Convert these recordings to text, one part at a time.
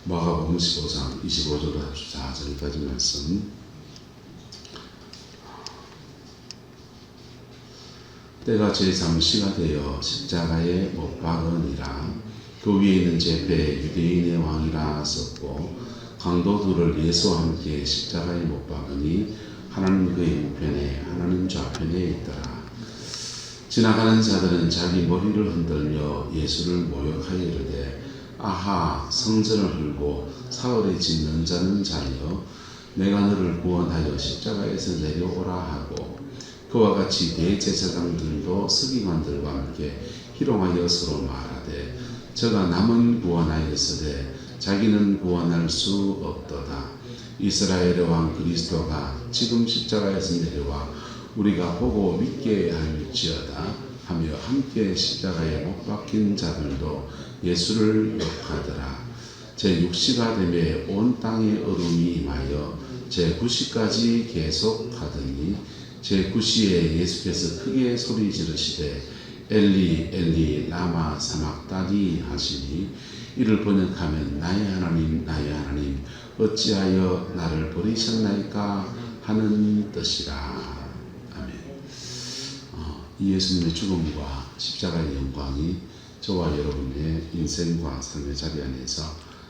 마가복음 15장 25절부터 24절까지 말씀. 때가 제3시가 되어 십자가에 못 박으니라. 그 위에 있는 제패 유대인의 왕이라 썼고 강도들을 예수와 함께 십자가에 못 박으니 하나는 그의 우편에 하나는 좌편에 있더라. 지나가는 자들은 자기 머리를 흔들며 예수를 모욕하여 이르되 아하, 성전을 헐고 사흘에 짓는 자는 자여, 내가 너를 구원하여 십자가에서 내려오라 하고, 그와 같이 대제사장들도 서기관들과 함께 희롱하여 서로 말하되 저가 남은 구원하였으되 자기는 구원할 수 없도다. 이스라엘의 왕 그리스도가 지금 십자가에서 내려와 우리가 보고 믿게 할지어다 하며 함께 십자가에 못 박힌 자들도 예수를 욕하더라. 제6시가 되매 온 땅에 얼음이 임하여 제9시까지 계속하더니 제9시에 예수께서 크게 소리 지르시되 엘리 엘리 라마 사막다니 하시니 이를 번역하면 나의 하나님 나의 하나님 어찌하여 나를 버리셨나이까 하는 뜻이라. 아멘. 이 예수님의 죽음과 십자가의 영광이 저와 여러분의 인생과 삶의 자리 안에서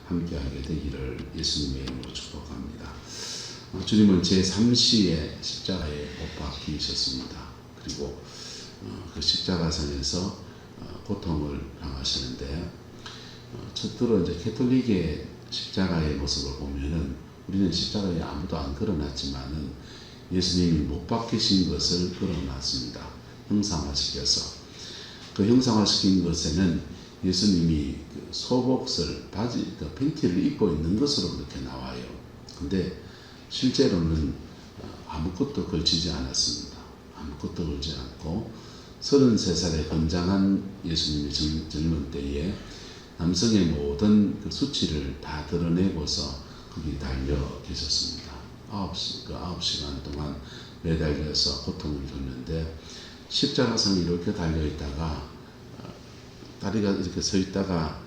함께하게 되기를 예수님의 이름으로 축복합니다. 주님은 제3시에 십자가에 못 박히셨습니다. 그리고 그 십자가상에서 고통을 당하시는데, 첫들어 이제 캐톨릭의 십자가의 모습을 보면은 우리는 십자가에 아무도 안 걸어놨지만은 예수님이 못 박히신 것을 걸어놨습니다. 형상화시켜서. 그 형상화시킨 것에는 예수님이 그 소복을 바지, 그 팬티를 입고 있는 것으로 그렇게 나와요. 근데 실제로는 아무것도 걸치지 않았습니다. 아무것도 걸지 않고 33살의 건장한 예수님이 젊은 때에 남성의 모든 그 수치를 다 드러내고서 거기 달려 계셨습니다. 9시간 동안 매달려서 고통을 겪는데 십자가상에 이렇게 달려있다가 다리가 이렇게 서 있다가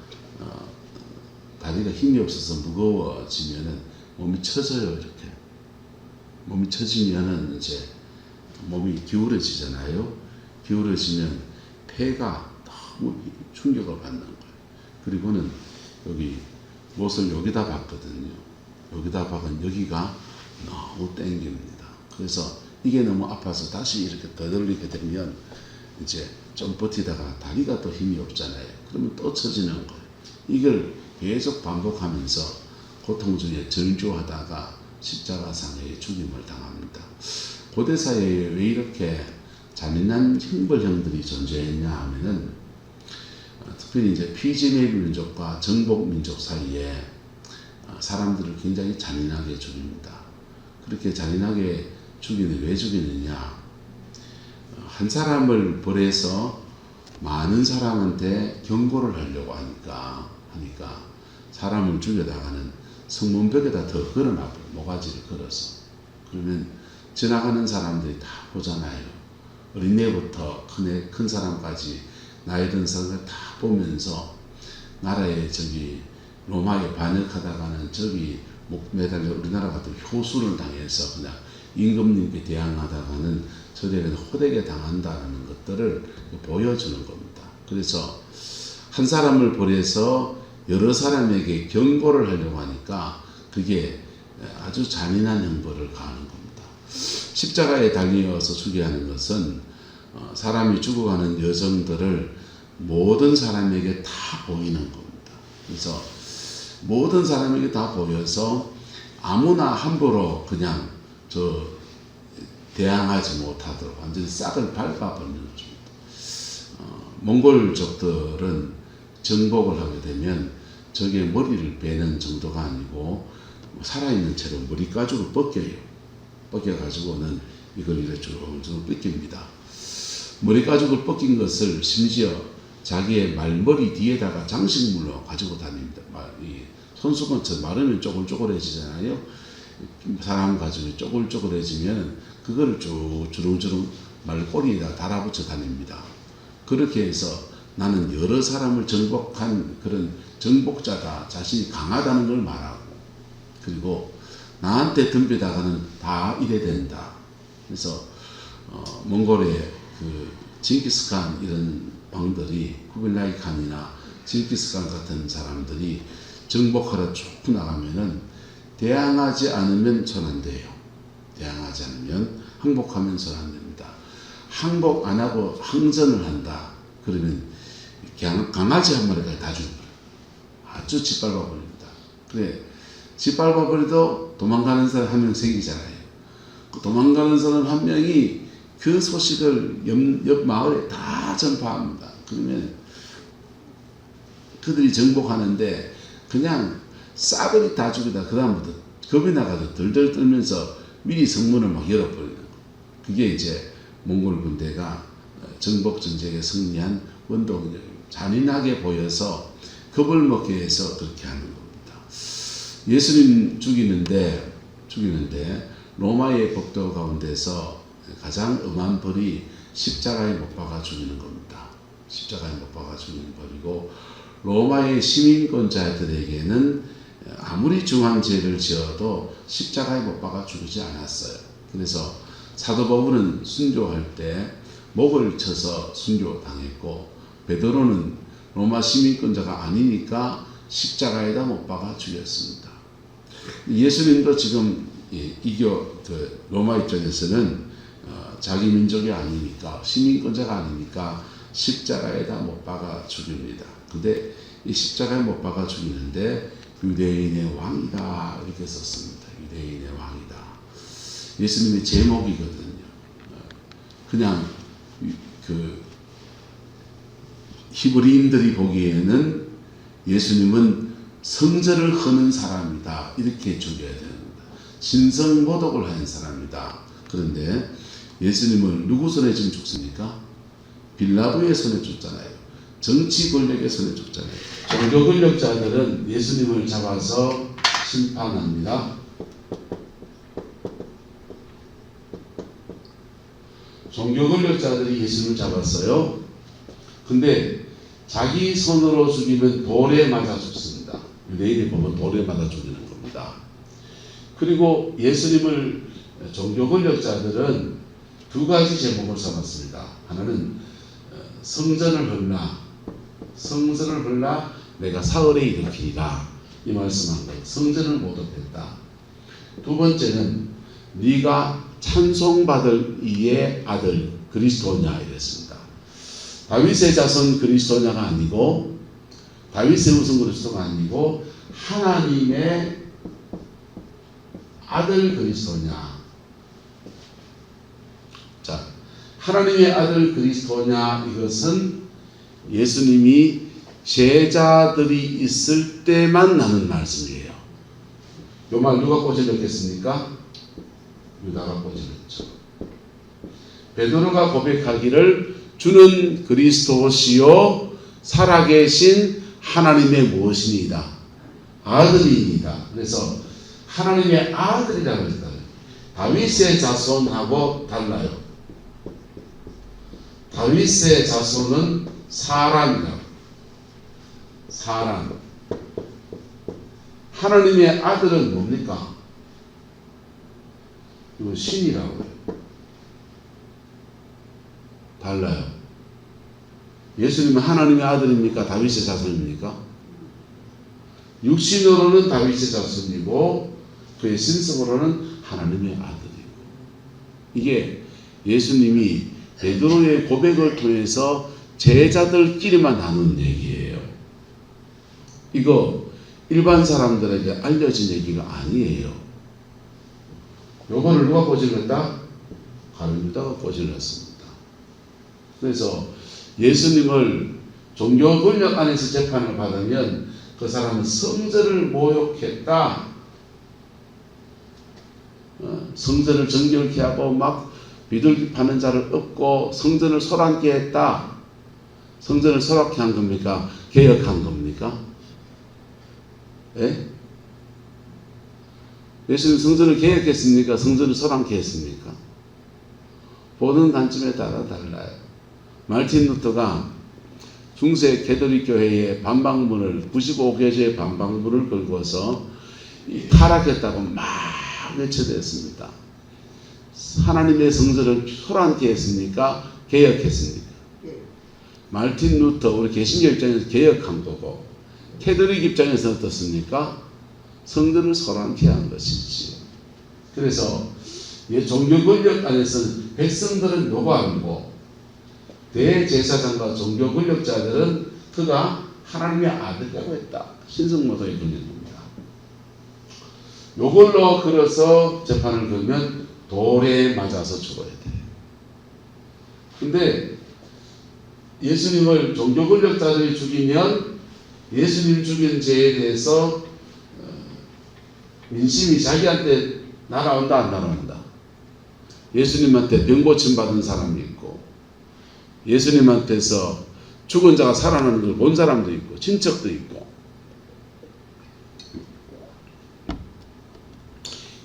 다리가 힘이 없어서 무거워지면은 몸이 처져요. 이렇게 몸이 처지면은 이제 몸이 기울어지잖아요. 기울어지면 폐가 너무 충격을 받는 거예요. 그리고는 여기 못을 여기다 박거든요. 여기다 박은 여기가 너무 땡깁니다. 그래서 이게 너무 아파서 다시 이렇게 더듬리게 되면 이제 좀 버티다가 다리가 또 힘이 없잖아요. 그러면 또 처지는 거예요. 이걸 계속 반복하면서 고통 중에 절주하다가 십자가상에 죽임을 당합니다. 고대사회에 왜 이렇게 잔인한 형벌형들이 존재했냐 하면은 특별히 이제 피지메 민족과 정복 민족 사이에 사람들을 굉장히 잔인하게 죽입니다. 그렇게 잔인하게 죽이는 왜 죽이느냐? 한 사람을 벌해서 많은 사람한테 경고를 하려고 하니까 사람을 죽여다가는 성문벽에다 더 걸어놔버려. 모가지를 걸어서. 그러면 지나가는 사람들이 다 보잖아요. 어린애부터 큰 사람까지 나이 든 사람들 다 보면서 나라에 저기 로마에 반역하다가는 저기 목 매달려 우리나라 같은 효수를 당해서 그냥 임금님께 대항하다가는 저들에게 호되게 당한다는 것들을 보여주는 겁니다. 그래서 한 사람을 벌해서 여러 사람에게 경고를 하려고 하니까 그게 아주 잔인한 형벌을 가하는 겁니다. 십자가에 달려서 죽여야 하는 것은 사람이 죽어가는 여정들을 모든 사람에게 다 보이는 겁니다. 그래서 모든 사람에게 다 보여서 아무나 함부로 그냥 대항하지 못하도록 완전히 싹을 밟아버리는 것입니다. 몽골족들은 정복을 하게 되면 저게 머리를 베는 정도가 아니고 살아있는 채로 머리 가죽을 벗겨요. 벗겨가지고는 이걸 이렇게 쭉 벗깁니다. 머리 가죽을 벗긴 것을 심지어 자기의 말머리 뒤에다가 장식물로 가지고 다닙니다. 이 손수건처럼 마르면 쪼글쪼글해지잖아요. 사람 가죽이 쪼글쪼글해지면 그거를 쭉 주렁주렁 말꼬리에다 달아붙여 다닙니다. 그렇게 해서 나는 여러 사람을 정복한 그런 정복자다. 자신이 강하다는 걸 말하고, 그리고 나한테 덤비다가는 다 이래 된다. 그래서 몽골의 그 징기스칸 이런 왕들이, 쿠빌라이 칸이나 징기스칸 같은 사람들이 정복하러 쭉 나가면은 대항하지 않으면 전 안 돼요. 대항하지 않으면, 항복하면 전 안 됩니다. 항복 안 하고 항전을 한다. 그러면 강아지 한 마리까지 다 죽어버려요. 아주 짓밟아 버립니다. 그래, 짓밟아 버려도 도망가는 사람 한 명 생기잖아요. 그 도망가는 사람 한 명이 그 소식을 옆 마을에 다 전파합니다. 그러면 그들이 정복하는데 그냥 싸그리 다 죽이다 그 다음부터 겁이 나가서 덜덜 떨면서 미리 성문을 막 열어버리는 거. 그게 이제 몽골 군대가 정복 전쟁에 승리한 원동력, 잔인하게 보여서 겁을 먹게 해서 그렇게 하는 겁니다. 예수님 죽이는데 로마의 법도 가운데서 가장 엄한 벌이 십자가에 못 박아 죽이는 겁니다. 십자가에 못 박아 죽이는 벌이고, 로마의 시민권자들에게는 아무리 중한 죄를 지어도 십자가에 못 박아 죽이지 않았어요. 그래서 사도 바울은 순교할 때 목을 쳐서 순교당했고, 베드로는 로마 시민권자가 아니니까 십자가에다 못 박아 죽였습니다. 예수님도 지금 로마 입장에서는 자기 민족이 아니니까, 시민권자가 아니니까 십자가에다 못 박아 죽입니다. 근데 이 십자가에 못 박아 죽이는데 유대인의 왕이다 이렇게 썼습니다. 유대인의 왕이다. 예수님의 제목이거든요. 그냥 그 히브리인들이 보기에는 예수님은 성전을 허는 사람이다 이렇게 죽여야 됩니다. 신성모독을 한 사람이다. 그런데 예수님을 누구 손에 지금 죽습니까? 빌라도의 손에 죽잖아요. 정치 권력의 손에 죽잖아요. 종교 권력자들은 예수님을 잡아서 심판합니다. 종교 권력자들이 예수님을 잡았어요. 근데 자기 손으로 죽이면 돌에 맞아 죽습니다. 유대인이 보면 돌에 맞아 죽이는 겁니다. 그리고 예수님을 종교 권력자들은 두 가지 제목을 삼았습니다. 하나는 성전을 헐라 내가 사흘에 일으키리라 이 말씀한 것, 성전을 모독했다. 두 번째는 네가 찬송받을 이의 아들 그리스도냐 이랬습니다. 다윗의 자손 그리스도냐가 아니고, 다윗의 후손 그리스도가 아니고 하나님의 아들 그리스도냐. 자, 하나님의 아들 그리스도냐, 이것은 예수님이 제자들이 있을 때만 하는 말씀이에요. 이 말 누가 꼬집었겠습니까? 유다가 꼬집었죠. 베드로가 고백하기를 주는 그리스도시요 살아계신 하나님의 무엇이니이다, 아들이니이다. 그래서 하나님의 아들이라고 했다. 다윗의 자손하고 달라요. 다윗의 자손은 사람이라고. 사람. 하나님의 아들은 뭡니까? 이거 신이라고 해요. 달라요. 예수님은 하나님의 아들입니까? 다윗의 자손입니까? 육신으로는 다윗의 자손이고 그의 신성으로는 하나님의 아들이고. 이게 예수님이 베드로의 고백을 통해서 제자들끼리만 나눈 얘기예요. 이거 일반 사람들에게 알려진 얘기가 아니에요. 요거를 누가 꼬질렀다? 가룟유다가 꼬질렀습니다. 그래서 예수님을 종교 권력 안에서 재판을 받으면 그 사람은 성전을 모욕했다. 성전을 정결케 하고 막 비둘기 파는 자를 업고 성전을 소란케 했다. 성전을 소란케 한 겁니까? 개혁한 겁니까? 예? 예수님 성전을 개혁했습니까? 성전을 소란케 했습니까? 보는 관점에 따라 달라요. 마르틴 루터가 중세 캐톨릭 교회의 반박문을 95개조의 반박문을 걸고서 타락했다고 막 외쳐댔습니다. 하나님의 성전을 소란케 했습니까? 개혁했습니까? 말틴 루터 우리 개신교 입장에서 개혁한 거고, 캐톨릭 입장에서 어떻습니까? 성전을 소란케 한 것이지. 그래서 종교 권력 안에서는 백성들은 요구하고 대제사장과 종교 권력자들은 그가 하나님의 아들이라고 했다. 신성모독의 권력입니다. 요걸로 걸어서 재판을 걸면 돌에 맞아서 죽어야 돼. 근데 예수님을 종교 권력자들이 죽이면 예수님 죽인 죄에 대해서 민심이 자기한테 날아온다 안 날아온다? 예수님한테 병 고침 받은 사람이 있고, 예수님한테서 죽은 자가 살아나는 걸 본 사람도 있고, 친척도 있고,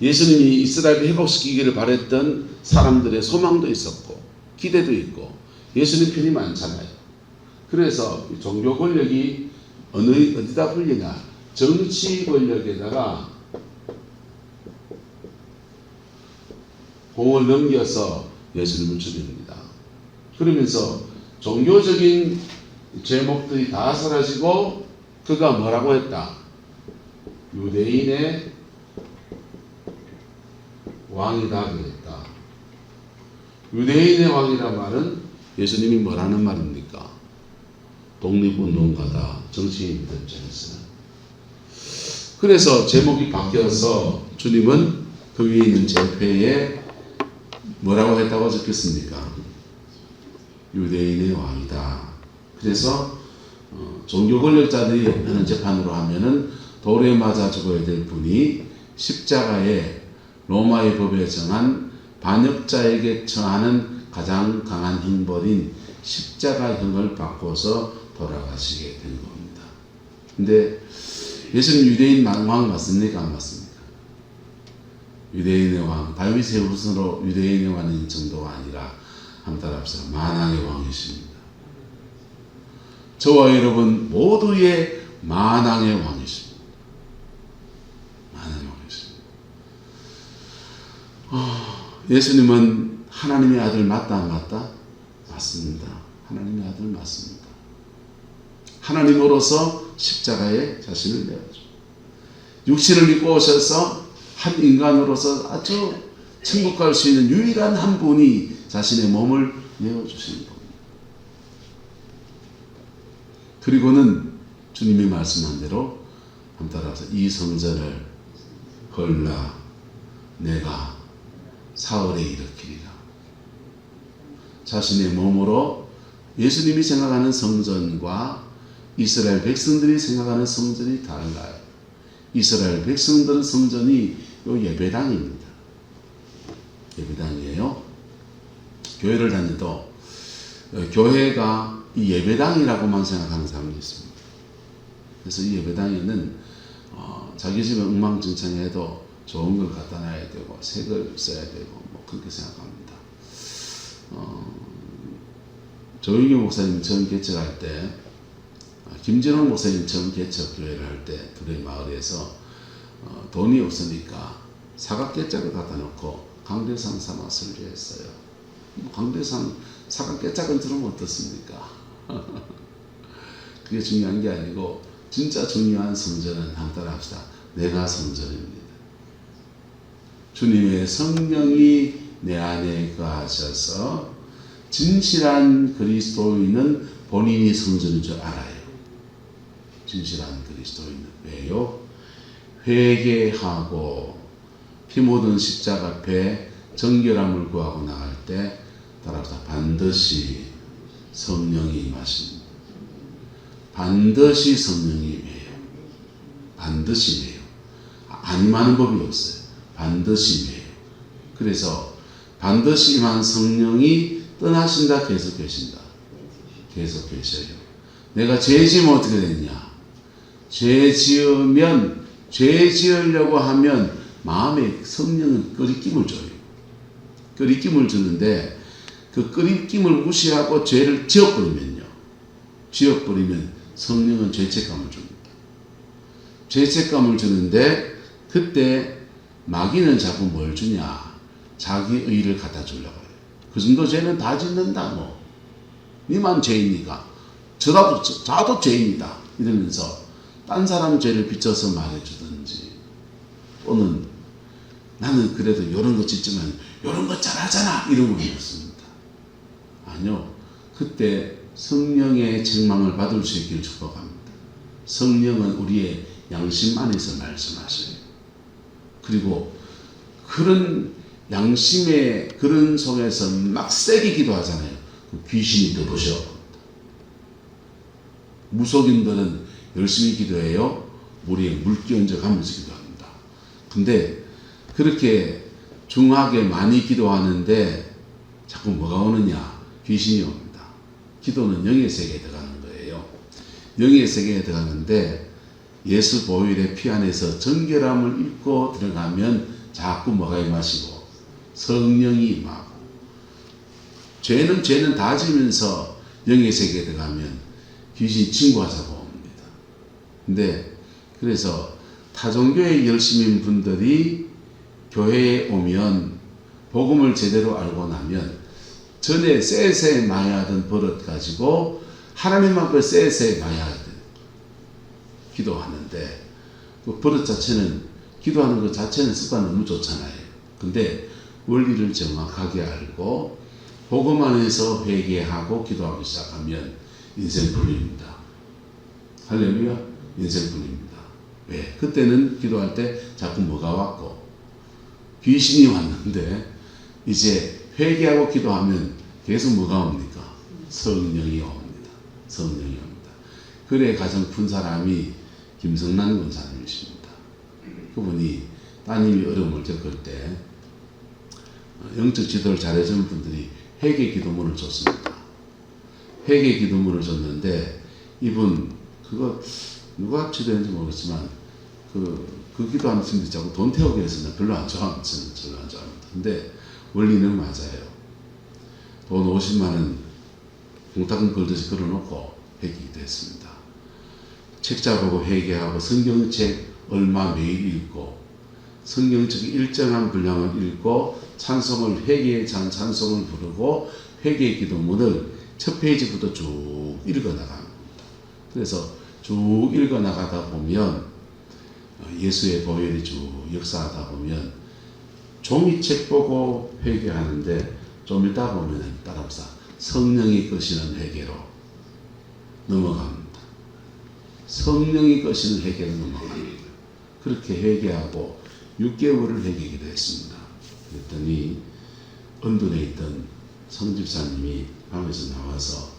예수님이 이스라엘을 회복시키기를 바랬던 사람들의 소망도 있었고, 기대도 있고, 예수님 편이 많잖아요. 그래서 종교 권력이 어디다 풀리냐? 정치 권력에다가 공을 넘겨서 예수님을 죽입니다. 그러면서 종교적인 제목들이 다 사라지고 그가 뭐라고 했다? 유대인의 왕이다 그랬다. 유대인의 왕이란 말은 예수님이 뭐라는 말입니까? 독립운동가다. 정치인들 입장에서는. 그래서 제목이 바뀌어서 주님은 그 위에 있는 제표에 뭐라고 했다고 적혔습니까? 유대인의 왕이다. 그래서 종교 권력자들이 하는 재판으로 하면은 돌에 맞아 죽어야 될 분이 십자가에 로마의 법에 정한 반역자에게 처하는 가장 강한 형벌인 십자가형을 바꿔서 돌아가시게 된 겁니다. 근데 예수님 유대인 왕 맞습니까? 안 맞습니까? 유대인의 왕, 다윗의 후손으로 유대인의 왕인 정도가 아니라 한번 따라합시다. 만왕의 왕이십니다. 저와 여러분 모두의 만왕의 왕이십니다. 만왕의 왕이십니다. 예수님은 하나님의 아들 맞다 안 맞다? 맞습니다. 하나님의 아들 맞습니다. 하나님으로서 십자가에 자신을 내어줘. 육신을 입고 오셔서 한 인간으로서 아주 천국 갈 수 있는 유일한 한 분이 자신의 몸을 내어주시는 겁니다. 그리고는 주님이 말씀한 대로 한번 따라서 이 성전을 헐라 내가 사흘에 일으키리라. 자신의 몸으로 예수님이 생각하는 성전과 이스라엘 백성들이 생각하는 성전이 달라요. 이스라엘 백성들의 성전이 요 예배당입니다. 예배당이에요. 교회를 다녀도 교회가 이 예배당이라고만 생각하는 사람이 있습니다. 그래서 이 예배당에는 자기 집에 엉망진창해도 좋은 걸 갖다 놔야 되고 새 걸 써야 되고 뭐 그렇게 생각합니다. 조영규 목사님 처음 개척할 때, 김진원 목사님 처음 개척 교회를 할 때 둘의 마을에서 돈이 없으니까 사각개짝을 갖다 놓고 강대상 삼아 설교했어요. 강대상 사각개짝은 들으면 어떻습니까? 그게 중요한 게 아니고 진짜 중요한 성전은 한 따라 합시다. 내가 성전입니다. 주님의 성령이 내 안에 거하셔서 진실한 그리스도인은 본인이 성전인 줄 알아요. 진실한 그리스도인은 왜요? 회개하고 피 묻은 십자가 앞에 정결함을 구하고 나갈 때 따라서 반드시 성령이 임하십니다. 반드시 성령이 임해요. 반드시 임해요. 안 임하는 법이 없어요. 반드시 임해요. 그래서 반드시 임한 성령이 떠나신다 계속 계신다. 계속 계셔요. 내가 죄 지으면 어떻게 되느냐? 죄 지으면 죄 지으려고 하면 마음에 성령은 끄리낌을 줘요. 끄리낌을 주는데 그 끄리낌을 무시하고 죄를 지어버리면요. 지어버리면 성령은 죄책감을 줍니다. 죄책감을 주는데 그때 마귀는 자꾸 뭘 주냐? 자기 의를 갖다 주려고 해요. 그 정도 죄는 다 짓는다고. 니만 죄인이가. 자도 죄인이다. 이러면서 딴 사람 죄를 비춰서 말해주든지, 또는 나는 그래도 이런 거 짓지만 이런 거 잘하잖아, 이런 건 없습니다. 아니요. 그때 성령의 책망을 받을 수 있기를 축복합니다. 성령은 우리의 양심 안에서 말씀하셔요. 그리고 그런 양심의 그런 속에서 막 세게 기도하잖아요. 귀신이 떠보셔. 무속인들은 열심히 기도해요. 물에 물 끼얹어 가면서 기도합니다. 근데 그렇게 중하게 많이 기도하는데 자꾸 뭐가 오느냐? 귀신이 옵니다. 기도는 영의 세계에 들어가는 거예요. 영의 세계에 들어가는데 예수 보혈의 피 안에서 정결함을 입고 들어가면 자꾸 뭐가 임하시고 성령이 임하고, 죄는 다 지면서 영의 세계에 들어가면 귀신이 친구하자고 옵니다. 근데 그래서 타종교의 열심인 분들이 교회에 오면 복음을 제대로 알고 나면 전에 쎄쎄 마야하던 버릇 가지고 하나님 앞에 쎄쎄 마야하던 기도하는데, 그 버릇 자체는, 기도하는 것 자체는 습관 너무 좋잖아요. 근데 원리를 정확하게 알고 복음 안에서 회개하고 기도하기 시작하면 인생 풀립니다. 할렐루야. 인생 풀립니다. 왜? 그때는 기도할 때 자꾸 뭐가 왔고 귀신이 왔는데, 이제 회개하고 기도하면 계속 뭐가 옵니까? 성령이 옵니다. 성령이 옵니다. 그래 가장 큰 사람이 김성난 권사님이십니다. 그분이 따님이 어려움을 겪을 때 영적 지도를 잘해주는 분들이 회개 기도문을 줬습니다. 회개 기도문을 줬는데, 이분 그거 누가 지도했는지 모르겠지만 그 기도하는 분들이 자꾸 돈 태우게 해서 별로 안 좋아합니다. 별로 안 좋아합니다. 근데 원리는 맞아요. 돈 50만 원 공탁금 걸듯이 걸어놓고 회개 기도했습니다. 책자 보고 회개하고 성경책 얼마 매일 읽고 성경책 일정한 분량을 읽고 찬송을, 회개에 찬 찬송을 부르고 회개 기도문을 첫 페이지부터 쭉 읽어나갑니다. 그래서 쭉 읽어나가다 보면 예수의 보혈이 쭉 역사하다 보면 종이책 보고 회개하는데 좀 있다 보면 따라합시다. 성령이 끄시는 회개로 넘어갑니다. 성령이 끄시는 회개로 넘어갑니다. 그렇게 회개하고 6개월을 회개 기도했습니다. 그랬더니 언둔에 있던 성집사님이 밤에서 나와서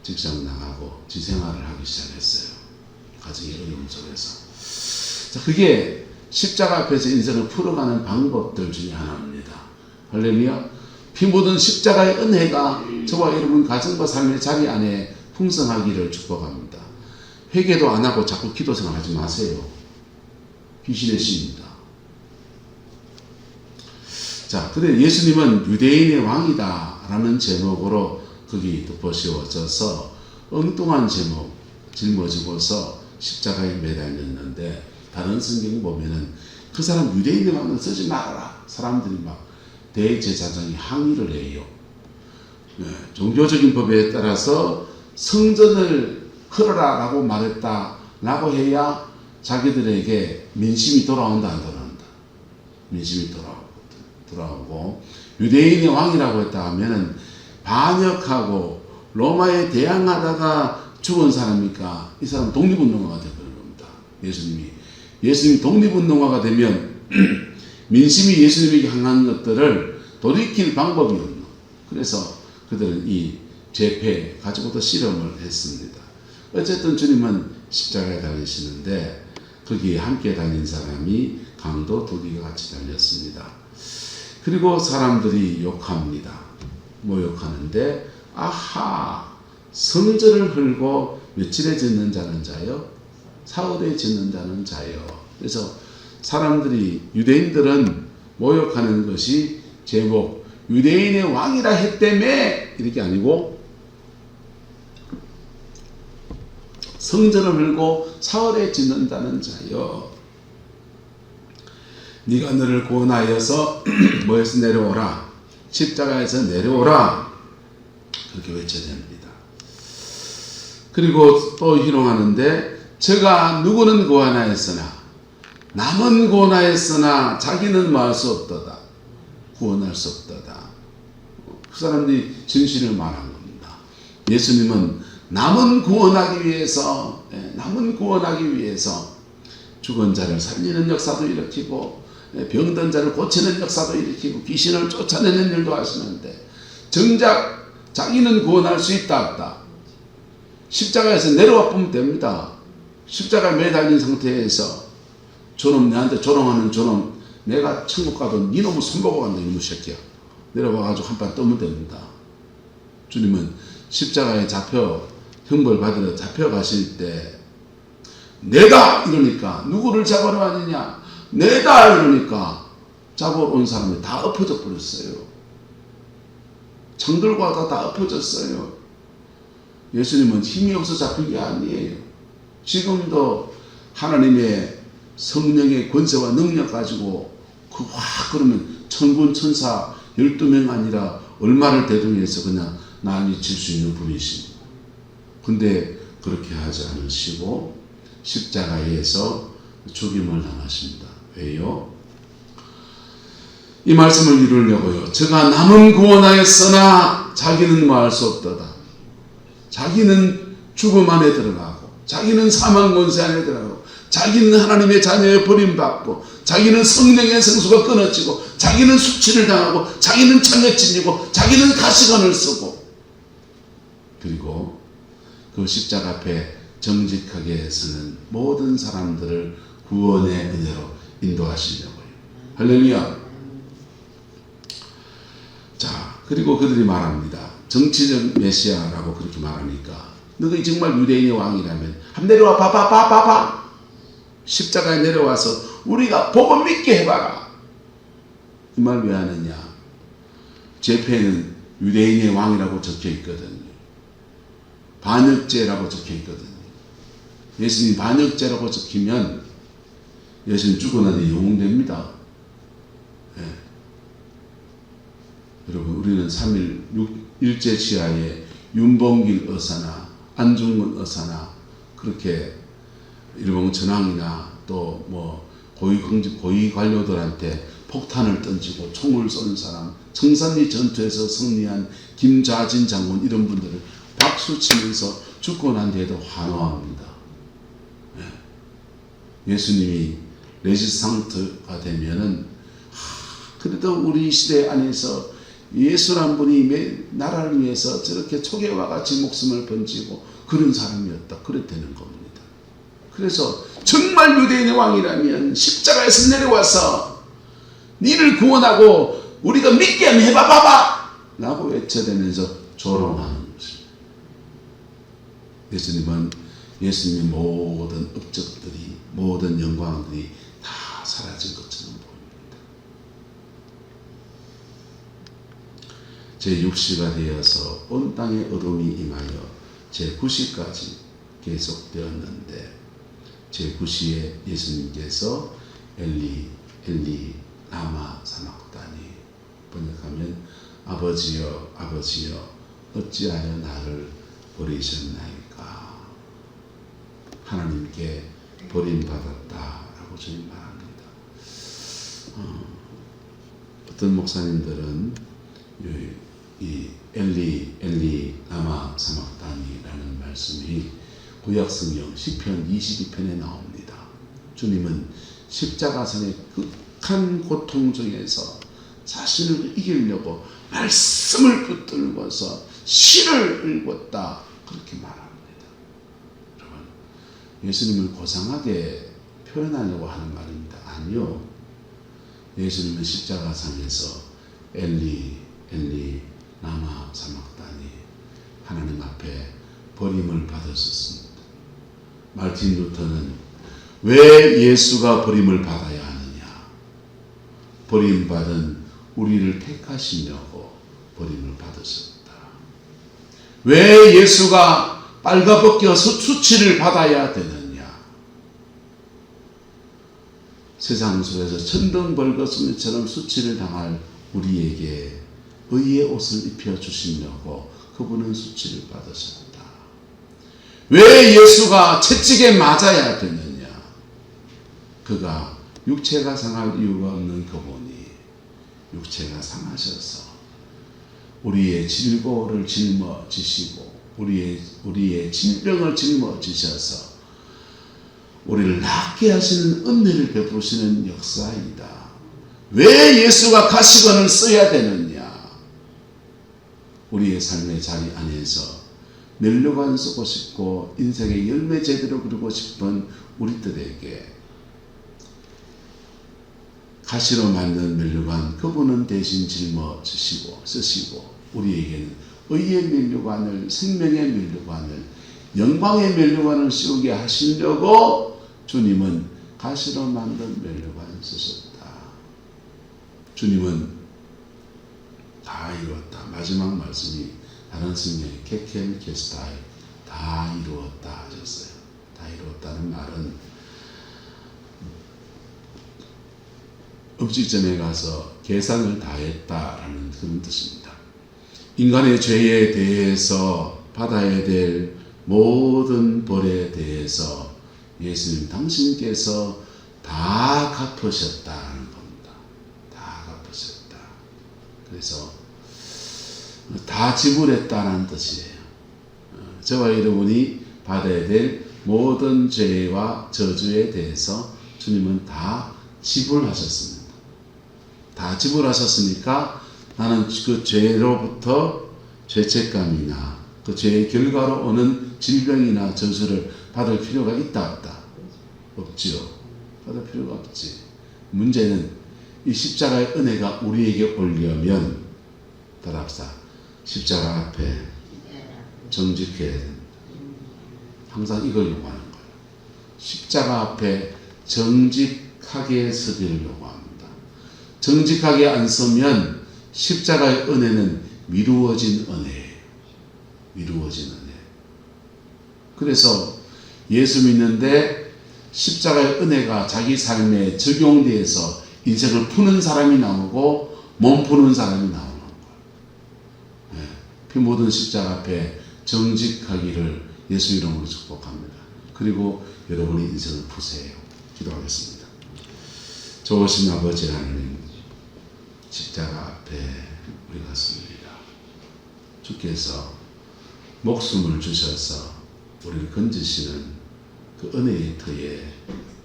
직장 나가고 지생활을 하기 시작했어요. 가정의 어려움 속에서. 자, 그게 십자가 앞에서 인생을 풀어가는 방법들 중에 하나입니다. 할렐루야. 피 묻은 십자가의 은혜가 저와 여러분 가정과 삶의 자리 안에 풍성하기를 축복합니다. 회개도 안 하고 자꾸 기도 생활하지 마세요. 귀신의 신입니다. 자, 근데 예수님은 유대인의 왕이다 라는 제목으로 거기 덮어씌워져서 엉뚱한 제목 짊어지고서 십자가에 매달렸는데, 다른 성경 보면은 그 사람 유대인의 왕은 쓰지 말아라. 사람들이 막 대제사장이 항의를 해요. 종교적인 법에 따라서 성전을 걸어라 라고 말했다 라고 해야 자기들에게 민심이 돌아온다 안 돌아온다? 민심이 돌아오고, 유대인의 왕이라고 했다 하면은 반역하고 로마에 대항하다가 죽은 사람이니까 이 사람 독립운동가가 되어버린 겁니다. 예수님이 독립운동가가 되면 민심이 예수님에게 향한 것들을 돌이킬 방법이 없노. 그래서 그들은 이 죄패 가지고도 실험을 했습니다. 어쨌든 주님은 십자가에 달리시는데 거기에 함께 달린 사람이 강도 두기가 같이 달렸습니다. 그리고 사람들이 욕합니다. 뭐 욕하는데, 아하, 성전을 헐고 며칠에 짓는 자는 자요? 사흘에 짓는 자는 자요. 그래서 사람들이, 유대인들은 모욕하는 것이 제목 유대인의 왕이라 했다며 이렇게 아니고 성전을 밀고 사흘에 짓는다는 자여, 네가 너를 구원하여서 뭐에서 내려오라, 십자가에서 내려오라, 그렇게 외쳐야 됩니다. 그리고 또 희롱하는데, 저가 누구는 구원하였으나 남은 구원하였으나 자기는 뭐 할 수 없도다, 구원할 수 없도다. 그 사람들이 진실을 말한 겁니다. 예수님은 남은 구원하기 위해서 죽은 자를 살리는 역사도 일으키고 병든 자를 고치는 역사도 일으키고 귀신을 쫓아내는 일도 하시는데, 정작 자기는 구원할 수 있다 없다, 십자가에서 내려와 보면 됩니다. 십자가에 매달린 상태에서 저놈, 내한테 조롱하는 저놈, 내가 천국 가도 네 놈을 손보고 간다, 이놈의 새끼야, 내려와가지고 한판 떠면 됩니다. 주님은 십자가에 형벌 받으러 잡혀가실 때 내다 이러니까, 누구를 잡으러 왔느냐, 내다 이러니까 잡으러 온 사람이 다 엎어져 버렸어요. 창들과 다 엎어졌어요. 예수님은 힘이 없어 잡힌 게 아니에요. 지금도 하나님의 성령의 권세와 능력 가지고 그러면 천군 천사 12명 아니라 얼마를 대동해서 그냥 난리 칠 수 있는 분이십니다. 근데 그렇게 하지 않으시고 십자가에서 죽임을 당하십니다. 왜요? 이 말씀을 이루려고요. 저가 남은 구원하였으나 자기는 뭐 할 수 없도다. 자기는 죽음 안에 들어가고, 자기는 사망 권세 안에 들어가고, 자기는 하나님의 자녀의 버림받고, 자기는 성령의 성수가 끊어지고, 자기는 수치를 당하고, 자기는 창에 찔리고, 자기는 가시관을 쓰고, 그리고 그 십자가 앞에 정직하게 서는 모든 사람들을 구원의 은혜로 인도하시려고요. 할렐루야. 자, 그리고 그들이 말합니다. 정치적 메시아라고 그렇게 말하니까, 너가 정말 유대인의 왕이라면 한번 내려와 봐봐. 십자가에 내려와서 우리가 보고 믿게 해봐라. 이 말 왜 하느냐? 제패는 유대인의 왕이라고 적혀 있거든요. 반역죄라고 적혀 있거든요. 예수님 반역죄라고 적히면 예수님 죽고 나니 영웅됩니다. 네. 여러분, 우리는 3일 일제 치하에 윤봉길 의사나 안중근 의사나 그렇게 일본 전황이나 또 뭐 고위 관료들한테 폭탄을 던지고 총을 쏜 사람, 청산리 전투에서 승리한 김좌진 장군, 이런 분들을 박수 치면서 죽고 난 뒤에도 환호합니다. 예수님이 레지스탕트가 되면은, 그래도 우리 시대 안에서 예수란 분이 나라를 위해서 저렇게 초계와 같이 목숨을 번지고 그런 사람이었다, 그랬다는 겁니다. 그래서 정말 유대인의 왕이라면 십자가에서 내려와서 니를 구원하고 우리가 믿게 하면 해봐봐봐 라고 외쳐대면서 조롱하는 것입니다. 예수님의 모든 업적들이, 모든 영광들이 다 사라진 것처럼 보입니다. 제6시가 되어서 온 땅에 어둠이 임하여 제9시까지 계속되었는데, 제9시에 예수님께서 엘리 엘리 라마 사막다니, 번역하면 아버지여 아버지여 어찌하여 나를 버리셨나이까, 하나님께 버림받았다라고 저희 말합니다. 어떤 목사님들은 이 엘리 라마 사막다니라는 말씀이 구약성경 시편 22편에 나옵니다. 주님은 십자가상의 극한 고통 중에서 자신을 이기려고 말씀을 붙들고서 실을 읽었다, 그렇게 말합니다. 여러분, 예수님을 고상하게 표현하려고 하는 말입니다. 아니요. 예수님은 십자가상에서 엘리 라마 사막다니, 하나님 앞에 버림을 받았었습니다. 마르틴 루터는 왜 예수가 버림을 받아야 하느냐? 버림받은 우리를 택하시려고 버림을 받으셨다. 왜 예수가 빨가벗겨 수치를 받아야 되느냐? 세상 속에서 천둥벌거숭이처럼 수치를 당할 우리에게 의의 옷을 입혀주시려고 그분은 수치를 받으셨다. 왜 예수가 채찍에 맞아야 되느냐? 그가 육체가 상할 이유가 없는 그분이 육체가 상하셔서 우리의 질고를 짊어지시고 우리의 질병을 짊어지셔서 우리를 낫게 하시는 은혜를 베푸시는 역사이다. 왜 예수가 가시관을 써야 되느냐? 우리의 삶의 자리 안에서 면류관 쓰고 싶고 인생의 열매 제대로 그리고 싶은 우리들에게 가시로 만든 면류관 그분은 대신 짊어지시고 쓰시고 우리에게는 의의 면류관을, 생명의 면류관을, 영광의 면류관을 씌우게 하시려고 주님은 가시로 만든 면류관을 쓰셨다. 주님은 다 이루었다. 마지막 말씀이 다른 성경에 케켈 게스타이 다 이루었다 하셨어요. 다 이루었다는 말은 음식점에 가서 계산을 다 했다라는 그런 뜻입니다. 인간의 죄에 대해서 받아야 될 모든 벌에 대해서 예수님 당신께서 다 갚으셨다는 겁니다. 다 갚으셨다. 그래서 다 지불했다는 뜻이에요. 저와 여러분이 받아야 될 모든 죄와 저주에 대해서 주님은 다 지불하셨습니다. 다 지불하셨으니까 나는 그 죄로부터 죄책감이나 그 죄의 결과로 오는 질병이나 저주를 받을 필요가 있다 없다? 없지요. 받을 필요가 없지. 문제는 이 십자가의 은혜가 우리에게 오려면 따라합시다. 십자가 앞에 정직해야 됩니다. 항상 이걸 요구하는 거예요. 십자가 앞에 정직하게 서기를 요구합니다. 정직하게 안 서면 십자가의 은혜는 미루어진 은혜예요. 미루어진 은혜. 그래서 예수 믿는데 십자가의 은혜가 자기 삶에 적용돼서 인생을 푸는 사람이 나오고 몸 푸는 사람이 나오는 거예요. 네. 피 묻은 십자가 앞에 정직하기를 예수 이름으로 축복합니다. 그리고 여러분이 인생을 푸세요. 기도하겠습니다. 좋으신 아버지 하나님, 십자가 앞에 우리가 섭니다. 주께서 목숨을 주셔서 우리를 건지시는 그 은혜의 터에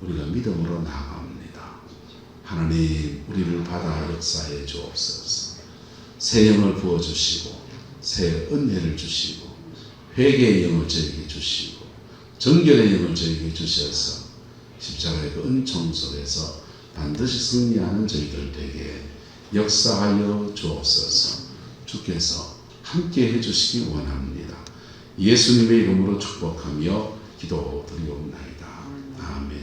우리가 믿음으로 나아갑니다. 하나님, 우리를 받아 역사해 주옵소서. 새 영을 부어주시고 새 은혜를 주시고 회개의 영을 저에게 주시고 정결의 영을 저에게 주셔서 십자가의 그 은총 속에서 반드시 승리하는 저희들 되게 역사하여 주옵소서. 주께서 함께 해주시기 원합니다. 예수님의 이름으로 축복하며 기도드리옵나이다. 아멘.